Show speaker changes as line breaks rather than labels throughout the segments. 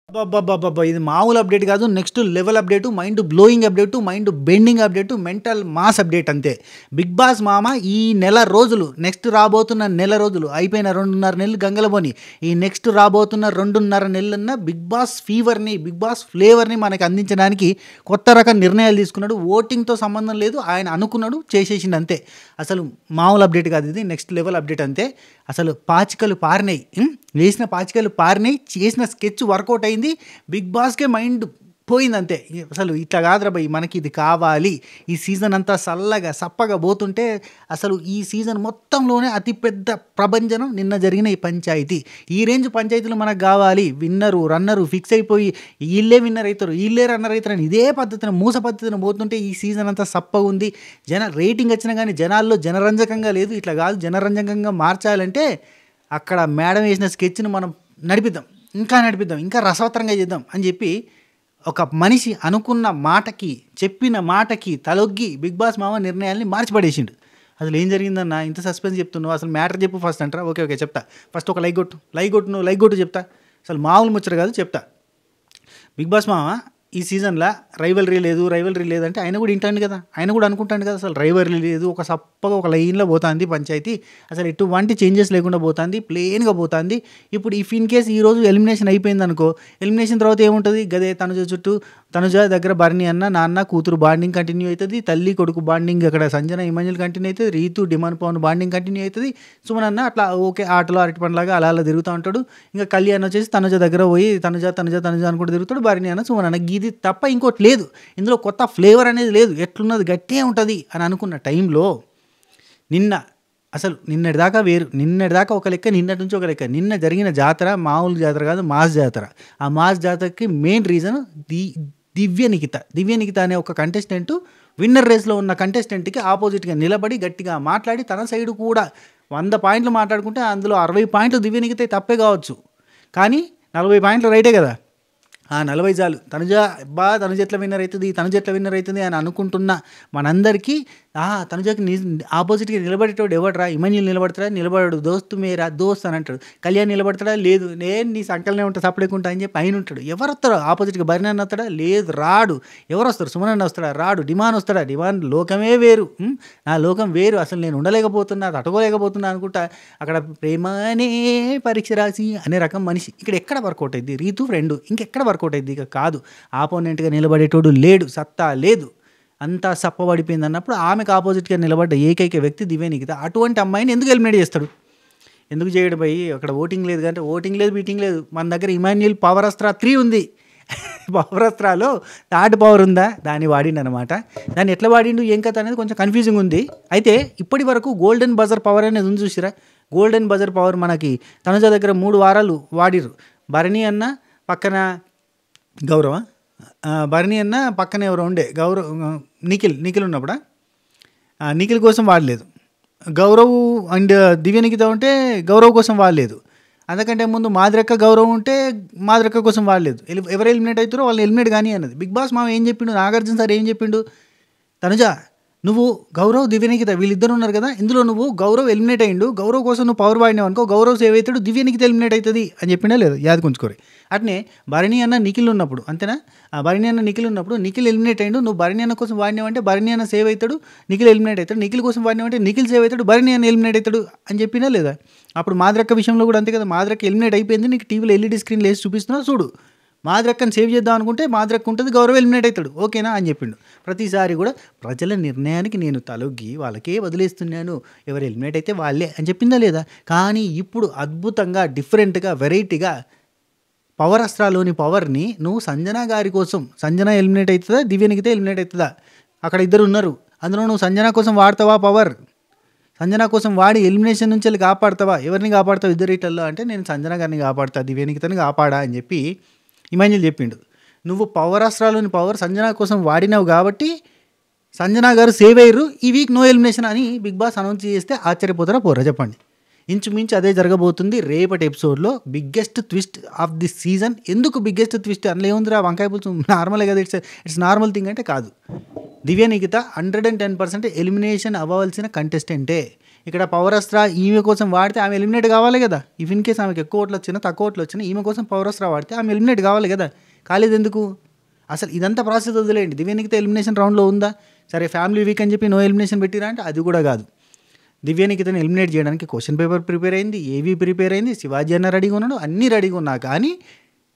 అబ్బబ్బబ్బబ్బబ్బా! ఇది మామూలు అప్డేట్ కాదు. Next level update, mind blowing update, mind bending update, mental mass update అంతే. 'బిగ్ బాస్' మామ ఈ నెల రోజులు, నెక్స్ట్ రాబోతున్న నెల రోజులు అయిపోయిన 2.5 నెలలు గంగలబోని. ఈ నెక్స్ట్ రాబోతున్న 2.5 నెలలన్న 'బిగ్ బాస్' ఫీవర్‌ని, 'బిగ్ బాస్' ఫ్లేవర్‌ని మనకు అందించడానికి కొత్త రకం నిర్ణయాలు తీసుకున్నాడు. ఓటింగ్‌తో సంబంధం లేదు. ఆయన అనుకున్నాడు, చేసేసిండు అంతే. అసలు మామూలు అప్డేట్ కాదు ఇది. నెక్స్ట్ లెవెల్ అప్డేట్ అంతే. అసలు పాచికలు పారినాయి. వేసిన పాచికలు పారినాయి. చేసిన స్కెచ్ వర్కౌట్ అయింది. 'బిగ్ బాస్'కే మైండ్ పోయిందంతే. అసలు ఇట్లా కాదురా భయ్, మనకి ఇది కావాలి. ఈ సీజన్ అంతా చల్లగా సప్పగా పోతుంటే అసలు ఈ సీజన్ మొత్తంలోనే అతిపెద్ద ప్రభంజనం నిన్న జరిగిన ఈ పంచాయతీ. ఈ రేంజ్ పంచాయతీలు మనకు కావాలి. విన్నరు రన్నరు ఫిక్స్ అయిపోయి వీళ్ళే విన్నర్ అవుతారు, వీళ్ళే రన్నర్ అవుతారని ఇదే పద్ధతిని, మూస పద్ధతిని పోతుంటే ఈ సీజన్ అంతా సప్పగా ఉంది. రేటింగ్ వచ్చినా కానీ జనాల్లో జనరంజకంగా లేదు. ఇట్లా కాదు, జనరంజకంగా మార్చాలంటే అక్కడ మేడం వేసిన స్కెచ్ను మనం నడిపిద్దాం, ఇంకా రసవత్తరంగా చేద్దాం అని చెప్పి ఒక మనిషి అనుకున్న మాటకి, చెప్పిన మాటకి తలొగ్గి 'బిగ్ బాస్' మామ నిర్ణయాల్ని మార్చిపడేసిండు. అసలు ఏం జరిగిందన్న, ఇంత సస్పెన్స్ చెప్తున్నావు, అసలు మ్యాటర్ చెప్పు ఫస్ట్ అంటారా? ఓకే చెప్తా. ఫస్ట్ ఒక లైక్ కొట్టు నువ్వు లైక్ కొట్టు చెప్తా. అసలు మామూలు ముచ్చట కాదు, చెప్తా. 'బిగ్ బాస్' మామ ఈ సీజన్లో రైవలరీ లేదంటే ఆయన కూడా వింటాడు కదా, ఆయన కూడా అనుకుంటాడు కదా, అసలు రైవలరీ లేదు, ఒక సప్పగా ఒక లైన్లో పోతుంది పంచాయతీ, అసలు ఎటువంటి చేంజెస్ లేకుండా పోతుంది, ప్లెయిన్గా పోతుంది. ఇప్పుడు ఇఫ్ ఇన్ కేస్ ఈరోజు ఎలిమినేషన్ అయిపోయింది అనుకో, ఎలిమినేషన్ తర్వాత ఏముంటుంది, గదే తనుజ దగ్గర భరణి అన్న నాన్న కూతురు బాండింగ్ కంటిన్యూ అవుతుంది, తల్లి కొడుకు బాండింగ్ అక్కడ సంజన ఇమాన్యుల్ కంటిన్యూ అవుతుంది, Ritu Demon Pavan bonding continue అవుతుంది, సుమన్ అన్న అట్లా ఓకే ఆటలో అరటి పండులాగా అలా తిరుగుతూ ఉంటాడు. ఇంకా కళ్యాణ్ వచ్చేసి తనుజ దగ్గర పోయి తనుజ అనుకుంటూ తిరుగుతాడు, భరణి అన్న సుమన్ అన్న, ఇది తప్ప ఇంకోటి లేదు. ఇందులో కొత్త ఫ్లేవర్ అనేది లేదు, ఎట్లున్నది గట్టే ఉంటుంది అని అనుకున్న టైంలో నిన్నటిదాకా వేరు, నిన్నటిదాకా ఒక లెక్క, నిన్నటి నుంచి ఒక లెక్క. నిన్న జరిగిన జాతర మామూలు జాతర కాదు, మాస్ జాతర. ఆ మాస్ జాతరకి మెయిన్ రీజన్ దివ్య నిఖిత అనే ఒక కంటెస్టెంట్ విన్నర్ రేస్లో ఉన్న కంటెస్టెంట్కి ఆపోజిట్గా నిలబడి గట్టిగా మాట్లాడి తన సైడ్ కూడా 100 పాయింట్లు మాట్లాడుకుంటే అందులో 60 పాయింట్లు దివ్య నిఖిత తప్పే కావచ్చు, కానీ 40 పాయింట్లు రైటే కదా. ఆ 40 చాలు. తనుజ ఎట్లా విన్నర్ అవుతుంది అని అనుకుంటున్న మనందరికీ తనుజకి ఆపోజిట్గా నిలబడేటోడు ఎవడరా? ఇమాన్యుల్ నిలబడాడు, దోస్తు మేరా దోస్త్ అని అంటాడు. కళ్యాణ్ నిలబడతాడా? లేదు, నేను నీ సంకలనే ఉంటా సపడేకుంటా అని చెప్పి ఆయన ఉంటాడు. ఎవరు వస్తాడు ఆపోజిట్గా? భరణి అన్న వస్తాడా? లేదు, రాడు. ఎవరు వస్తారు? సుమన్ అన్న వస్తాడా? రాడు. డిమాండ్ వస్తాడా? డిమాండ్ లోకమే వేరు, నా లోకం వేరు, అసలు నేను ఉండలేకపోతున్నా, తట్టుకోలేకపోతున్నా అనుకుంటా అక్కడ ప్రేమనే పరీక్ష రాసి అనే రకం మనిషి. ఇక్కడ ఎక్కడ వర్కౌట్ అయింది? రీతు ఫ్రెండ్, ఇంకెక్కడ వర్కౌట్ అయింది? ఇక కాదు. ఆపోనెంట్గా నిలబడేటోడు లేడు, సత్తా లేదు, అంతా సప్పబడిపోయింది అన్నప్పుడు ఆమెకు ఆపోజిట్గా నిలబడ్డ ఏకైక వ్యక్తి దివ్య నిఖిత. అటువంటి అమ్మాయిని ఎందుకు ఎలిమినేట్ చేస్తాడు? ఎందుకు చేయడం పోయి? అక్కడ ఓటింగ్ లేదు కంటే ఓటింగ్ లేదు, బీటింగ్ లేదు. మన దగ్గర ఇమాన్యుల్ పవర్ అస్త్రా 3 ఉంది. పవర్ అస్త్రాలో థర్డ్ పవర్ ఉందా, దాన్ని వాడిండు అనమాట. దాన్ని ఎట్లా వాడిండు ఏం కథ అనేది కొంచెం కన్ఫ్యూజింగ్ ఉంది. అయితే ఇప్పటి వరకు గోల్డెన్ బజర్ పవర్ అనేది ఉంది చూసిరా. గోల్డెన్ బజర్ పవర్ మనకి తనుజ దగ్గర 3 వారాలు వాడిరు. భరణి అన్న పక్కన గౌరవ, భరణి అన్న పక్కన ఎవరో ఉండే నిఖిల్ ఉన్నప్పుడు నిఖిల్ కోసం వాడలేదు. గౌరవ్ అండ్ దివ్య నిఖిత ఉంటే గౌరవ్ కోసం వాడలేదు. అందుకంటే ముందు మాదిరక్క గౌరవ్ ఉంటే మాదిరక్క కోసం వాడలేదు. ఎవరు ఎలిమినేట్ అవుతారో వాళ్ళు ఎలిమినేట్ కానీ అన్నది. 'బిగ్ బాస్' మామ ఏం చెప్పిండు, నాగార్జున సార్ ఏం చెప్పిండు, తనుజ నువ్వు గౌరవ్ దివ్య నిఖిత వీళ్ళిద్దరు ఉన్నారు కదా, ఇందులో నువ్వు గౌరవ్ ఎలిమినేట్ అయ్యిండు, గౌరవ్ కోసం నువ్వు పవర్ వాడినావు అనుకో, గౌరవ్ సేవ్ అవుతాడు, దివ్య నిఖిత ఎలిమినేట్ అవుతుంది అని చెప్పిండా లేదు? యాద కొంచుకోరి. అట్నే భరణి అన్న నిఖిల్ ఉన్నప్పుడు అంతేనా, భరణి అన్న నిఖిల్ ఉన్నప్పుడు నిఖిల్ ఎలిమినేట్ అయ్యిండు, నువ్వు భరణి అన్న కోసం వాడినావంటే భరణి అన్న సేవ్ అవుతాడు, నిఖిల్ ఎలిమినేట్ అవుతాడు, నిఖిల్ కోసం వాడినావంటే నిఖిల్ సేవ్ అవుతాడు, భరణి అన్న ఎలిమినేట్ అవుతాడు అని చెప్పినా లేదా? అప్పుడు మాదిరక్క విషయంలో కూడా అంతే కదా, మాదిరక్క ఎలిమినేట్ అయిపోయింది, నీకు టీవీలో ఎల్ఈడి స్క్రీన్ వేసి చూపిస్తున్నా చూడు, మాదిరక్కని సేవ్ చేద్దాం అనుకుంటే మాదిరక్క ఉంటుంది, గౌరవ్ ఎలిమినేట్ అవుతాడు, ఓకేనా అని చెప్పిండు. ప్రతిసారి కూడా ప్రజల నిర్ణయానికి నేను తలొగ్గి వాళ్ళకే వదిలేస్తున్నాను, ఎవరు ఎలిమినేట్ అయితే వాళ్ళే అని చెప్పిందా లేదా? కానీ ఇప్పుడు అద్భుతంగా, డిఫరెంట్గా, వెరైటీగా పవర్ అస్త్రాలోని పవర్ని నువ్వు సంజన గారి కోసం, సంజన ఎలిమినేట్ అవుతుందా, దివ్య నిఖిత ఎలిమినేట్ అవుతుందా, అక్కడ ఇద్దరు ఉన్నారు, అందులో నువ్వు సంజన కోసం వాడతావా పవర్? సంజన కోసం వాడి ఎలిమినేషన్ నుంచి వెళ్ళి కాపాడుతావా? ఎవరిని కాపాడుతావు ఇద్దరిటల్లో అంటే నేను సంజన గారిని కాపాడుతా, దివ్య నిఖితని కాపాడా అని చెప్పి ఇమాన్యుల్ చెప్పిండు. నువ్వు పవర్ అస్త్రాలోని పవర్ సంజన కోసం వాడినావు కాబట్టి సంజన గారు సేవ్ అయ్యారు, ఈ వీక్ నో ఎలిమినేషన్ అని 'బిగ్ బాస్' అనౌన్స్ చేస్తే ఆశ్చర్యపోతారా పోరా చెప్పండి? ఇంచుమించు అదే జరగబోతుంది రేపటి ఎపిసోడ్లో. Biggest twist of the season. ఎందుకు బిగ్గెస్ట్ ట్విస్ట్? అందులో ఏముందిరా వంకాయ పులుసు నార్మలే కదా, ఇట్స్ నార్మల్ థింగ్ అంటే కాదు. దివ్య నిఖిత 110% ఎలిమినేషన్ అవ్వాల్సిన కంటెస్టెంటే. ఇక్కడ పవరస్త్ర ఈమె కోసం వాడితే ఆమె ఎలిమినేట్ కావాలి కదా. ఇఫ్ ఇన్ కేస్ ఆమెకి ఎక్కువ ఓట్లు వచ్చినా తక్కువ ఓట్లు వచ్చినా ఈమె కోసం పవరస్త్ర వాడితే ఆమె ఎలిమినేట్ కావాలి కదా. కాలేదు ఎందుకు? అసలు ఇదంతా ప్రాసెస్ వదిలేయండి. దివ్య నిఖిత ఎలిమినేషన్ రౌండ్లో ఉందా? సరే ఫ్యామిలీ వీక్ అని చెప్పి నో ఎలిమినేషన్ పెట్టిరా అంటే అది కూడా కాదు. దివ్య నిఖితని ఎలిమినేట్ చేయడానికి క్వశ్చన్ పేపర్ ప్రిపేర్ అయింది, ఏవీ ప్రిపేర్ అయింది, శివాజీ అన్న రెడీగా ఉన్నాడు, అన్నీ రెడీగా ఉన్నా కానీ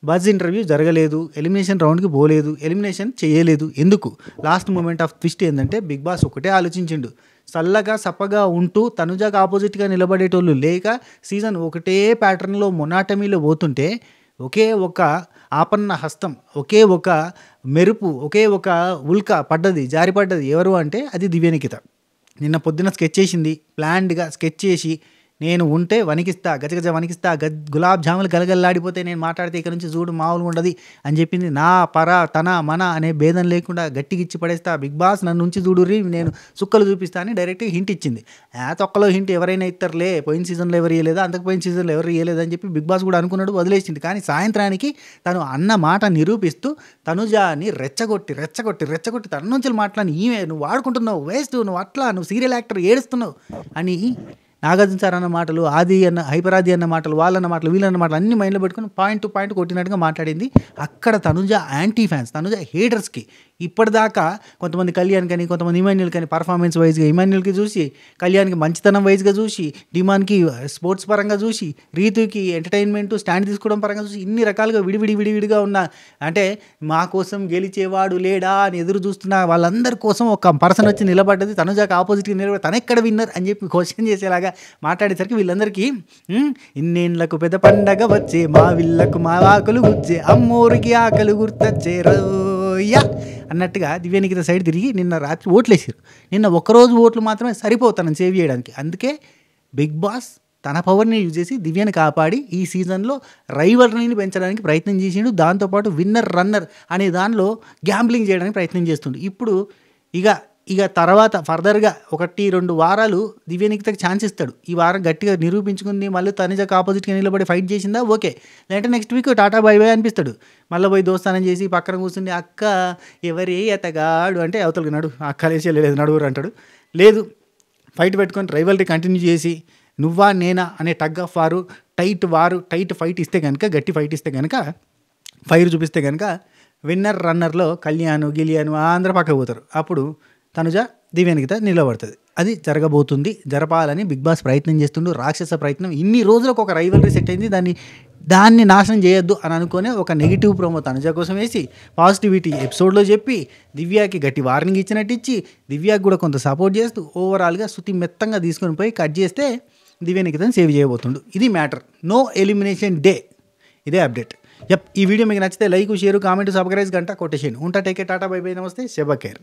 బజ్ ఇంటర్వ్యూ జరగలేదు, ఎలిమినేషన్ రౌండ్కి పోలేదు, ఎలిమినేషన్ చేయలేదు. ఎందుకు? లాస్ట్ మూమెంట్ ఆఫ్ ట్విస్ట్ ఏంటంటే బిగ్ బాస్ ఒకటే ఆలోచించిండు. చల్లగా సప్పగా ఉంటూ తనుజాకు ఆపోజిట్గా నిలబడేటోళ్ళు లేక సీజన్ ఒకటే ప్యాటర్న్లో మొనాటమీలో పోతుంటే ఒకే ఒక ఆపన్న హస్తం, ఒకే ఒక మెరుపు, ఒకే ఒక ఉల్క పడ్డది, జారిపడ్డది. ఎవరు అంటే అది దివ్య నిఖిత. నిన్న పొద్దున్న స్కెచ్ చేసింది, ప్లాన్డ్గా స్కెచ్ చేసి నేను ఉంటే వణికిస్తా, గజగజ వణికిస్తా, గులాబ్ జాములు గలగల్లాడిపోతే నేను మాట్లాడితే ఇక్కడ నుంచి చూడు మామూలుగా ఉండదు అని చెప్పింది. నా పర తన మన అనే భేదం లేకుండా గట్టిగిచ్చి పడేస్తా, బిగ్ బాస్ నన్ను ఉంచి చూడుర్రి, నేను సుక్కలు చూపిస్తా అని డైరెక్ట్గా హింట్ ఇచ్చింది. తొక్కలో హింట్ ఎవరైనా ఇస్తారులే, పోయిన సీజన్లో ఎవరు ఇవ్వలేదా, అంతకు పోయిన సీజన్లో ఎవరు ఇవ్వలేదు అని చెప్పి బిగ్ బాస్ కూడా అనుకున్నాడు, వదిలేసింది. కానీ సాయంత్రానికి తను అన్న మాట నిరూపిస్తూ తనుజాని రెచ్చగొట్టి రెచ్చగొట్టి రెచ్చగొట్టి తన నుంచి మాట్లాడి ఈమె నువ్వు వాడుకుంటున్నావు, వేస్ట్, నువ్వు అట్లా, నువ్వు సీరియల్ యాక్టర్ ఏడుస్తున్నావు అని నాగార్జున సార్ అన్న మాటలు, ఆది అన్న హైపర్ ఆది అన్న మాటలు, వాళ్ళన్న మాటలు, వీళ్ళన్న మాటలు అన్ని మైండ్లో పెట్టుకుని పాయింట్ టు పాయింట్ కొట్టినట్టుగా మాట్లాడింది. అక్కడ తనుజ యాంటీ ఫ్యాన్స్, తనుజ హేటర్స్కి ఇప్పటిదాకా కొంతమంది కళ్యాణ్ కానీ కొంతమంది ఇమాన్యుల్ కానీ పర్ఫార్మెన్స్ వైజ్గా ఇమాన్యుల్కి చూసి, కళ్యాణ్కి మంచితనం వైజ్గా చూసి, డిమాన్కి స్పోర్ట్స్ పరంగా చూసి, రీతుకి ఎంటర్టైన్మెంట్ స్టాండ్ తీసుకోవడం పరంగా చూసి, ఇన్ని రకాలుగా విడివిడిగా ఉన్న, అంటే మా కోసం గెలిచేవాడు లేడా అని ఎదురు చూస్తున్న వాళ్ళందరి కోసం ఒక పర్సన్ వచ్చి నిలబడ్డది. తనుజాకి ఆపోజిట్గా నిలబడి తనెక్కడ విన్నర్ అని చెప్పి క్వశ్చన్ చేసేలాగా మాట్లాడేసరికి వీళ్ళందరికీ ఇన్నేళ్లకు పెద్ద పండగ వచ్చే, మా విల్లకు మా ఆకలు గుచ్చే, అమ్మోరికి ఆకలి గుర్తొచ్చే రోయ్యా అన్నట్టుగా దివ్య నిఖిత సైడ్ తిరిగి నిన్న రాత్రి ఓట్లేసారు. నిన్న ఒక్కరోజు ఓట్లు మాత్రమే సరిపోతానని సేవ్ చేయడానికి. అందుకే బిగ్ బాస్ తన పవర్ని యూజ్ చేసి దివ్యని కాపాడి ఈ సీజన్లో రైవల్రీని పెంచడానికి ప్రయత్నం చేసిండు. దాంతోపాటు విన్నర్ రన్నర్ అనే దానిలో గ్యాంబ్లింగ్ చేయడానికి ప్రయత్నం చేస్తుండు. ఇప్పుడు ఇక తర్వాత ఫర్దర్గా 1-2 వారాలు దివ్య నిఖితకి ఛాన్స్ ఇస్తాడు. ఈ వారం గట్టిగా నిరూపించుకుంది, మళ్ళీ తనుజకు ఆపోజిట్గా నిలబడి ఫైట్ చేసిందా ఓకే, లేదంటే next week tata bye bye అనిపిస్తాడు. మళ్ళీ పోయి దోస్తానం చేసి పక్కన కూర్చుని అక్క ఎవరే అతగాడు అంటే అవతలకి నడు, అక్క లేచి లేదు నడువురు అంటాడు. లేదు, ఫైట్ పెట్టుకొని రైవల్రీ కంటిన్యూ చేసి నువ్వా నేనా అనే టగ్ ఆఫ్ వారు, టైట్ ఫైట్ ఇస్తే కనుక, గట్టి ఫైట్ ఇస్తే కనుక, ఫైర్ చూపిస్తే కనుక విన్నర్ రన్నర్లో కళ్యాణ్ గిలియాను అందరూ పక్కకు పోతారు. అప్పుడు తనుజ దివ్య నిఖిత నిలబడుతుంది. అది జరగబోతుంది, జరపాలని బిగ్ బాస్ ప్రయత్నం చేస్తుండు. రాక్షస ప్రయత్నం. ఇన్ని రోజులకు ఒక రైవల్రీ సెట్ అయింది, దాన్ని నాశనం చేయొద్దు అని అనుకునే ఒక నెగిటివ్ ప్రోమో తనుజ కోసం వేసి పాజిటివిటీ ఎపిసోడ్లో చెప్పి దివ్యాకి గట్టి వార్నింగ్ ఇచ్చినట్టు ఇచ్చి దివ్యాకి కూడా కొంత సపోర్ట్ చేస్తూ ఓవరాల్గా శృతి మెత్తంగా తీసుకొని పోయి కట్ చేస్తే దివ్య నిఖితని సేవ్ చేయబోతుండు. ఇది మ్యాటర్. No elimination day. ఇదే అప్డేట్. ఈ వీడియో మీకు నచ్చితే లైక్, షేర్, కామెంట్, సబ్స్క్రైబ్ గంట కొట్టేసేయండి. ఉంటా. Take care. Tata bye bye. నమస్తే. శుభ కేర్.